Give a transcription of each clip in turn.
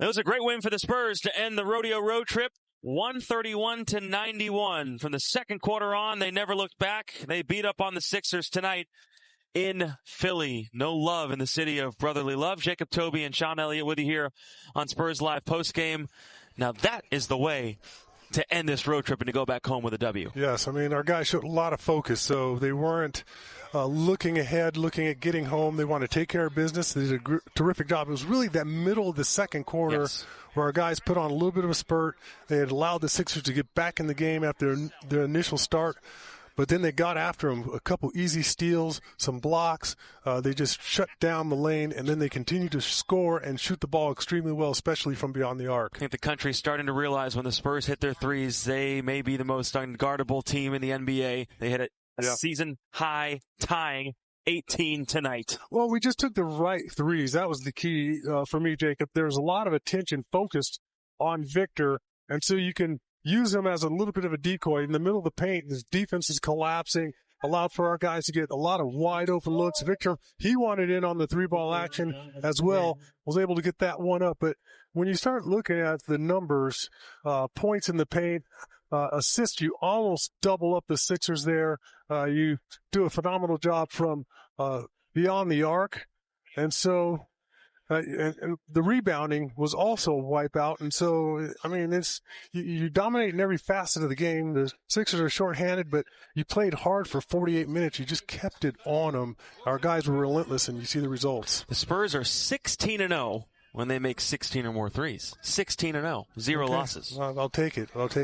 It was a great win for the Spurs to end the Rodeo Road Trip. 131-91. From the second quarter on, they never looked back. They beat up on the Sixers tonight in Philly. No love in the city of brotherly love. Jacob Toby and Sean Elliott with you here on Spurs Live postgame. Now that is the way to end this road trip and to go back home with a W. Yes, I mean, our guys showed a lot of focus, so they weren't looking ahead, looking at getting home. They want to take care of business. They did a terrific job. It was really that middle of the second quarter where our guys put on a little bit of a spurt. They had allowed the Sixers to get back in the game after their initial start, but then they got after them. A couple easy steals, some blocks. They just shut down the lane, and then they continued to score and shoot the ball extremely well, especially from beyond the arc. I think the country's starting to realize when the Spurs hit their threes, they may be the most unguardable team in the NBA. They hit a season-high tying 18 tonight. Well, we just took the right threes. That was the key for me, Jacob. There's a lot of attention focused on Victor, and so you can use him as a little bit of a decoy. In the middle of the paint, his defense is collapsing, allowed for our guys to get a lot of wide-open looks. Victor, he wanted in on the three-ball action as well, was able to get that one up. But when you start looking at the numbers, points in the paint, assists, you almost double up the Sixers there. You do a phenomenal job from beyond the arc. And so and the rebounding was also a wipeout. And so, I mean, you dominate in every facet of the game. The Sixers are shorthanded, but you played hard for 48 minutes. You just kept it on them. Our guys were relentless, and you see the results. The Spurs are 16-0. When they make 16 or more threes. 16-0. Zero losses. Well, I'll take it. But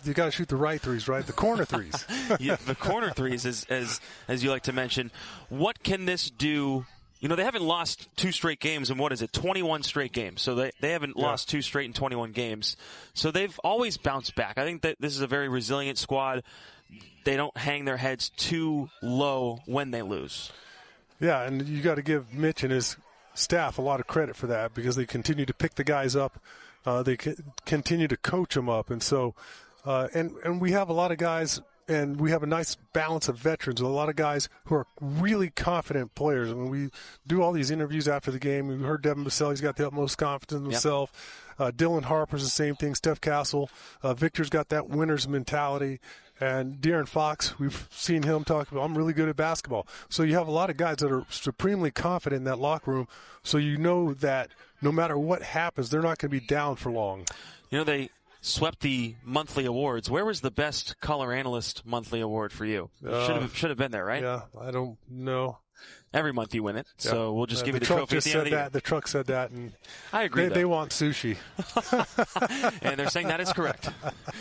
you got to shoot the right threes, right? The corner threes. Yeah, the corner threes, as you like to mention. What can this do? You know, they haven't lost 2 straight games in, 21 straight games. So they haven't lost 2 straight in 21 games. So they've always bounced back. I think that this is a very resilient squad. They don't hang their heads too low when they lose. Yeah, and you got to give Mitch and his staff a lot of credit for that because they continue to pick the guys up. They continue to coach them up. And so, and we have a lot of guys, and we have a nice balance of veterans, a lot of guys who are really confident players. I mean, we do all these interviews after the game. We heard Devin Vassell, he's got the utmost confidence in himself. Dylan Harper's the same thing. Steph Castle. Victor's got that winner's mentality. And De'Aaron Fox, we've seen him talk about, I'm really good at basketball. So you have a lot of guys that are supremely confident in that locker room. So you know that no matter what happens, they're not going to be down for long. You know, they swept the monthly awards. Where was the best color analyst monthly award for you? Should have been there, right? Yeah, I don't know. Every month you win it, so we'll just give you the trophy at the end of the year. The truck said that, and I agree. They want sushi. And they're saying that is correct.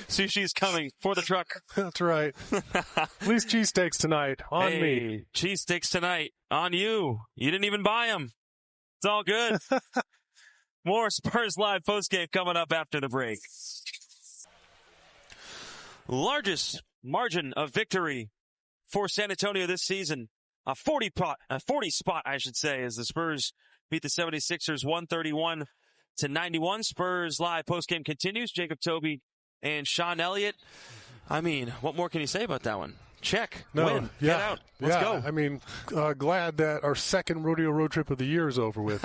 Sushi is coming for the truck. That's right. At least cheesesteaks tonight on me. Cheesesteaks tonight on you. You didn't even buy them. It's all good. More Spurs Live postgame coming up after the break. Largest margin of victory for San Antonio this season. A 40 spot, I should say, as the Spurs beat the 76ers 131-91. Spurs Live postgame continues. Jacob Toby and Sean Elliott. I mean, what more can you say about that one? Check. Win. Get out. Let's go. I mean, glad that our second rodeo road trip of the year is over with.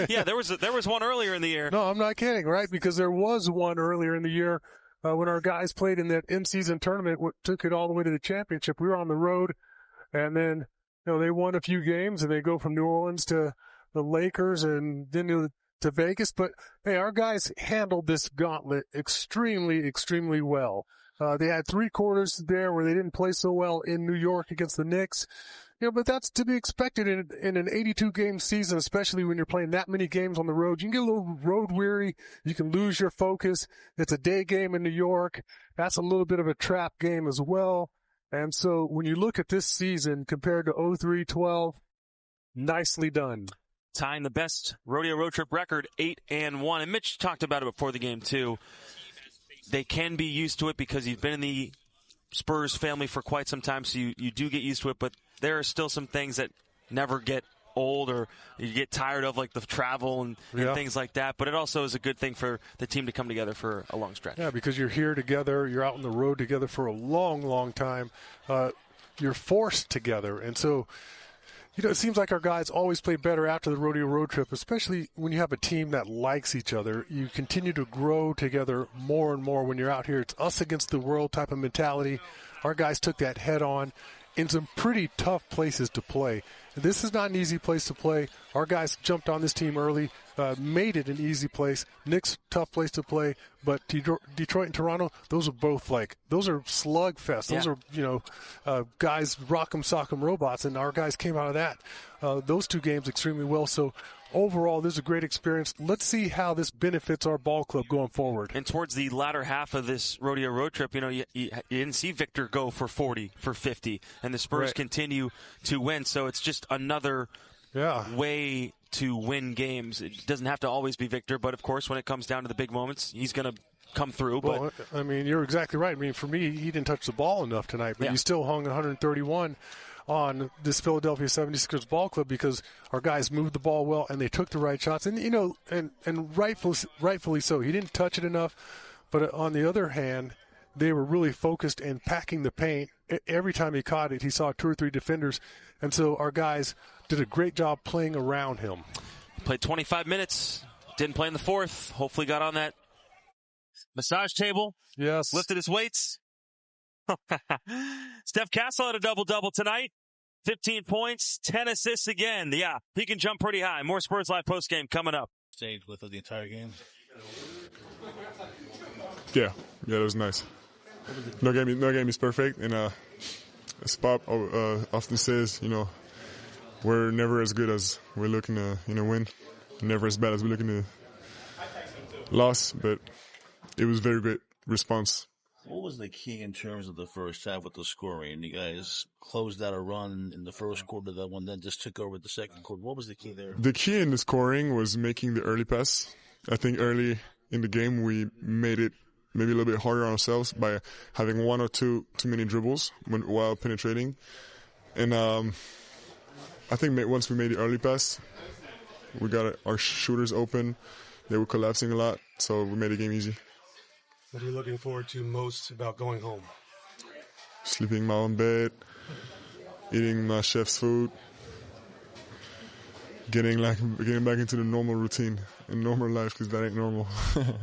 Yeah, there was one earlier in the year. No, I'm not kidding, right? Because there was one earlier in the year when our guys played in that in-season tournament, took it all the way to the championship. We were on the road, and then they won a few games, and they go from New Orleans to the Lakers and then to Vegas. But, hey, our guys handled this gauntlet extremely, extremely well. They had 3 quarters there where they didn't play so well in New York against the Knicks. But that's to be expected in an 82-game season, especially when you're playing that many games on the road. You can get a little road weary. You can lose your focus. It's a day game in New York. That's a little bit of a trap game as well. And so when you look at this season compared to 03-12, nicely done. Tying the best rodeo road trip record, 8-1. And Mitch talked about it before the game, too. They can be used to it because you've been in the Spurs family for quite some time, so you do get used to it. But there are still some things that never get old or you get tired of, like the travel and things like that. But it also is a good thing for the team to come together for a long stretch. Yeah, because you're here together. You're out on the road together for a long, long time. You're forced together. And so it seems like our guys always play better after the Rodeo Road Trip, especially when you have a team that likes each other. You continue to grow together more and more when you're out here. It's us against the world type of mentality. Our guys took that head on in some pretty tough places to play. This is not an easy place to play. Our guys jumped on this team early, made it an easy place. Knicks, tough place to play, but Detroit and Toronto, those are both those are slugfests. Those are, guys rock'em sock'em robots, and our guys came out of that. Those two games extremely well. So overall, this is a great experience. Let's see how this benefits our ball club going forward. And towards the latter half of this Rodeo Road Trip, you didn't see Victor go for 40, for 50, and the Spurs continue to win. So it's just another way to win games. It doesn't have to always be Victor, but of course, when it comes down to the big moments, he's going to come through. Well, you're exactly right. For me, he didn't touch the ball enough tonight, but he still hung 131 on this Philadelphia 76ers ball club because our guys moved the ball well and they took the right shots. And, and rightfully so. He didn't touch it enough, but on the other hand, they were really focused and packing the paint. Every time he caught it, he saw 2 or 3 defenders. And so our guys did a great job playing around him. Played 25 minutes. Didn't play in the fourth. Hopefully got on that massage table. Yes. Lifted his weights. Steph Castle had a double-double tonight. 15 points, 10 assists again. Yeah, he can jump pretty high. More Spurs Live postgame coming up. Stayed with the entire game. Yeah, it was nice. No game is perfect, and as Pop often says, we're never as good as we're looking to win, never as bad as we're looking to lose, but it was very great response. What was the key in terms of the first half with the scoring? You guys closed out a run in the first quarter, that one then just took over the second quarter. What was the key there? The key in the scoring was making the early pass. I think early in the game we made it maybe a little bit harder on ourselves by having 1 or 2 too many dribbles while penetrating. And I think once we made the early pass, we got our shooters open. They were collapsing a lot, so we made the game easy. What are you looking forward to most about going home? Sleeping in my own bed, eating my chef's food, getting back into the normal routine and normal life, because that ain't normal.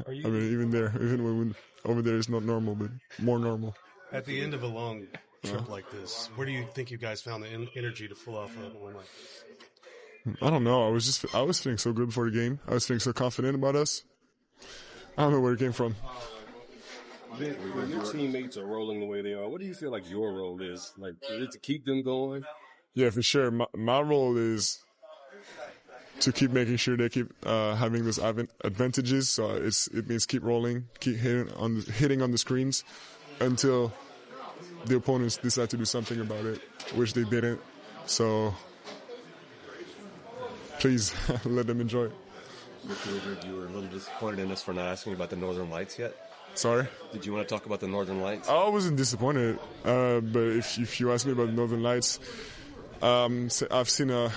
Even when over there it's not normal, but more normal. At the end of a long trip like this, where do you think you guys found the energy to pull off a one like this? I don't know. I was feeling so good before the game. I was feeling so confident about us. I don't know where it came from. When your teammates are rolling the way they are, what do you feel like your role is? Like, is it to keep them going? Yeah, for sure. My role is to keep making sure they keep having those advantages. So it means keep rolling, keep hitting on the screens until the opponents decide to do something about it, which they didn't. So please let them enjoy it. You were a little disappointed in us for not asking about the Northern Lights yet. Sorry? Did you want to talk about the Northern Lights? I wasn't disappointed, but if you ask me about the Northern Lights, I've seen a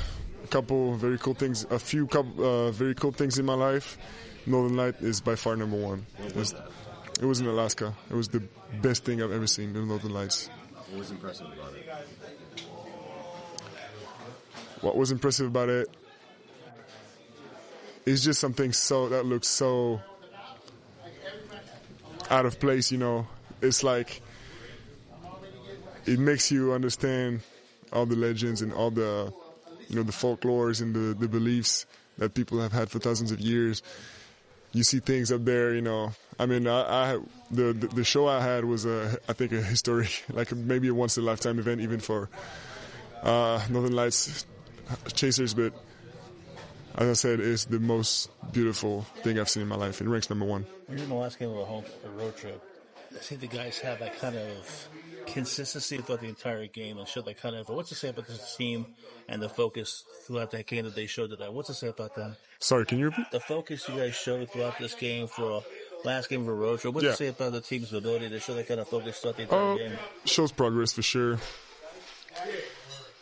few very cool things in my life. Northern Light is by far number one. It was in Alaska. It was the best thing I've ever seen, the Northern Lights. What was impressive about it? What was impressive about it is just something that looks so out of place, It's like it makes you understand all the legends and all the, the folklores and the beliefs that people have had for thousands of years. You see things up there, the show I had was I think a historic, like maybe a once in a lifetime event, even for Northern Lights chasers. But as I said, it's the most beautiful thing I've seen in my life. It ranks number one. You're in the last game of a road trip. I think the guys have that kind of consistency throughout the entire game and showed that kind of. What's to say about this team and the focus throughout that game that they showed today? What's to say about that? Sorry, can you repeat? The focus you guys showed throughout this game for a last game of a road trip. What's to say about the team's ability to show that kind of focus throughout the entire game? Shows progress for sure.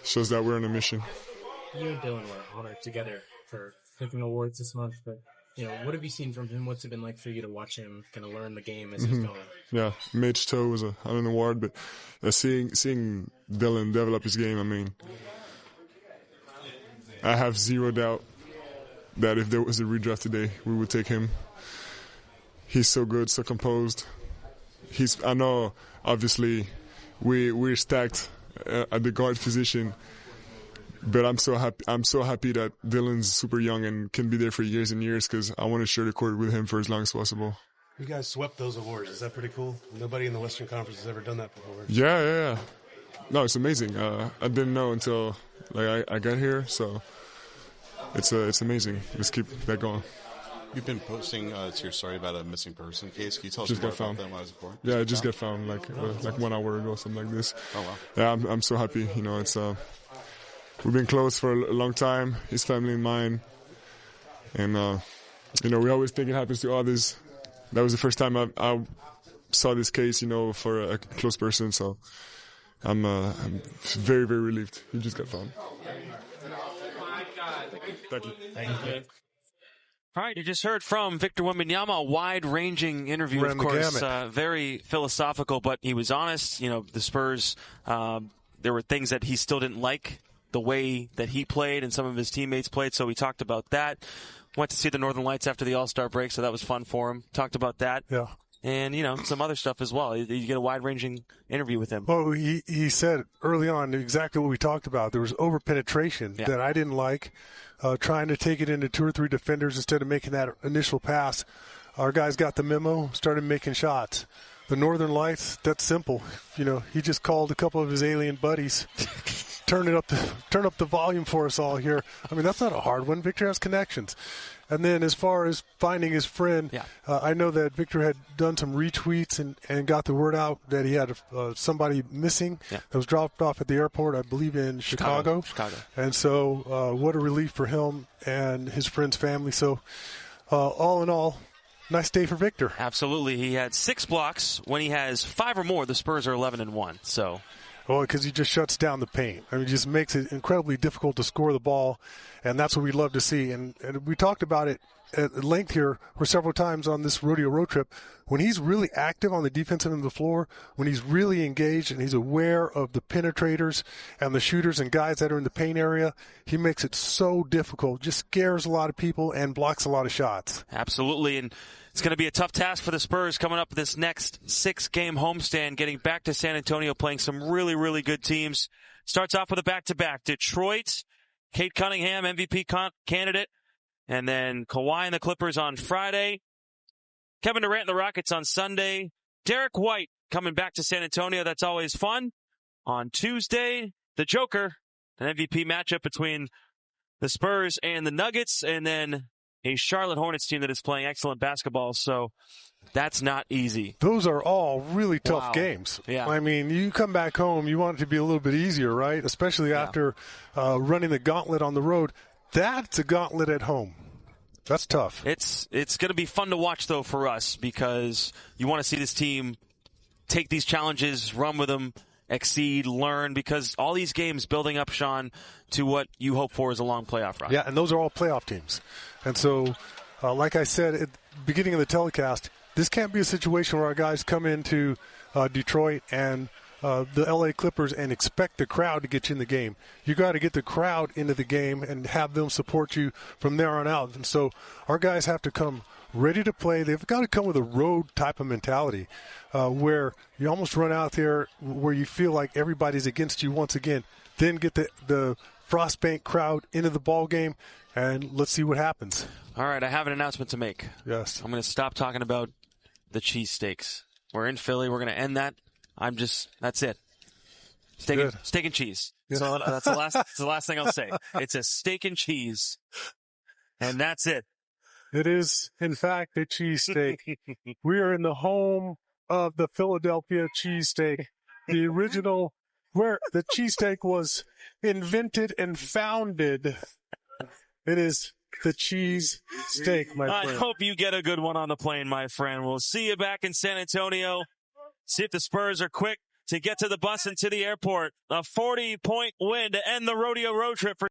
Shows that we're on a mission. You and Dylan were honored together for picking awards this month, but what have you seen from him? What's it been like for you to watch him kind of learn the game as he's going? Yeah, Mitch Toe was an award, but seeing Dylan develop his game, I have zero doubt that if there was a redraft today, we would take him. He's so good, so composed. I know, obviously, we're stacked at the guard position, but I'm so happy that Dylan's super young and can be there for years and years, because I want to share the court with him for as long as possible. You guys swept those awards. Is that pretty cool? Nobody in the Western Conference has ever done that before. Yeah. No, it's amazing. I didn't know until I got here, so it's amazing. Let's keep that going. You've been posting to your story about a missing person case. Can you tell us Just more got about found. that? Why was it important? Yeah, I just got found like 1 hour ago, something like this. Oh, wow. Yeah, I'm so happy. You know, it's we've been close for a long time. His family and mine, and you know, we always think it happens to others. That was the first time I saw this case, you know, for a close person. So I'm very, very relieved. He just got found. Thank you. Thank you. All right, you just heard from Victor Wembanyama, a wide-ranging interview, of course, very philosophical, but he was honest. You know, the Spurs, there were things that he still didn't like, the way that he played and some of his teammates played, so we talked about that. Went to see the Northern Lights after the All-Star break, so that was fun for him. Talked about that. Yeah. And, you know, some other stuff as well. You get a wide-ranging interview with him. Well, he said early on exactly what we talked about. There was over-penetration that I didn't like, trying to take it into 2 or 3 defenders instead of making that initial pass. Our guys got the memo, started making shots. The Northern Lights, that's simple. You know, he just called a couple of his alien buddies. Turn up the volume for us all here. I mean, that's not a hard one. Victor has connections. And then as far as finding his friend, I know that Victor had done some retweets and got the word out that he had somebody missing that was dropped off at the airport, I believe in Chicago. And so what a relief for him and his friend's family. So all in all, nice day for Victor. Absolutely. He had 6 blocks. When he has 5 or more, the Spurs are 11-1. So. Well, because he just shuts down the paint. I mean, he just makes it incredibly difficult to score the ball, and that's what we love to see. And we talked about it at length here for several times on this Rodeo Road Trip. When he's really active on the defensive end of the floor, when he's really engaged and he's aware of the penetrators and the shooters and guys that are in the paint area, he makes it so difficult, just scares a lot of people and blocks a lot of shots. Absolutely, and it's going to be a tough task for the Spurs coming up this next 6-game homestand, getting back to San Antonio, playing some really, really good teams. Starts off with a back-to-back. Detroit, Kate Cunningham, MVP candidate, and then Kawhi and the Clippers on Friday. Kevin Durant and the Rockets on Sunday. Derek White coming back to San Antonio. That's always fun. On Tuesday, the Joker, an MVP matchup between the Spurs and the Nuggets, and then a Charlotte Hornets team that is playing excellent basketball, so that's not easy. Those are all really tough games. Yeah. I mean, you come back home, you want it to be a little bit easier, right? Especially after running the gauntlet on the road. That's a gauntlet at home. That's tough. It's going to be fun to watch, though, for us, because you want to see this team take these challenges, run with them, exceed, learn, because all these games building up, Sean, to what you hope for is a long playoff run. Yeah, and those are all playoff teams. And so, like I said at the beginning of the telecast, this can't be a situation where our guys come into Detroit and the L.A. Clippers and expect the crowd to get you in the game. You got to get the crowd into the game and have them support you from there on out. And so our guys have to come ready to play. They've got to come with a road type of mentality where you almost run out there where you feel like everybody's against you once again. Then get the Frostbank crowd into the ball game, and let's see what happens. All right, I have an announcement to make. Yes. I'm going to stop talking about the cheesesteaks. We're in Philly. We're going to end that. That's it. Steak and cheese. Yeah. So that's the last thing I'll say. It's a steak and cheese, and that's it. It is, in fact, a cheesesteak. We are in the home of the Philadelphia cheesesteak, the original, where the cheesesteak was invented and founded. It is the cheese steak, my friend. I hope you get a good one on the plane, my friend. We'll see you back in San Antonio. See if the Spurs are quick to get to the bus and to the airport. A 40-point win to end the Rodeo Road Trip for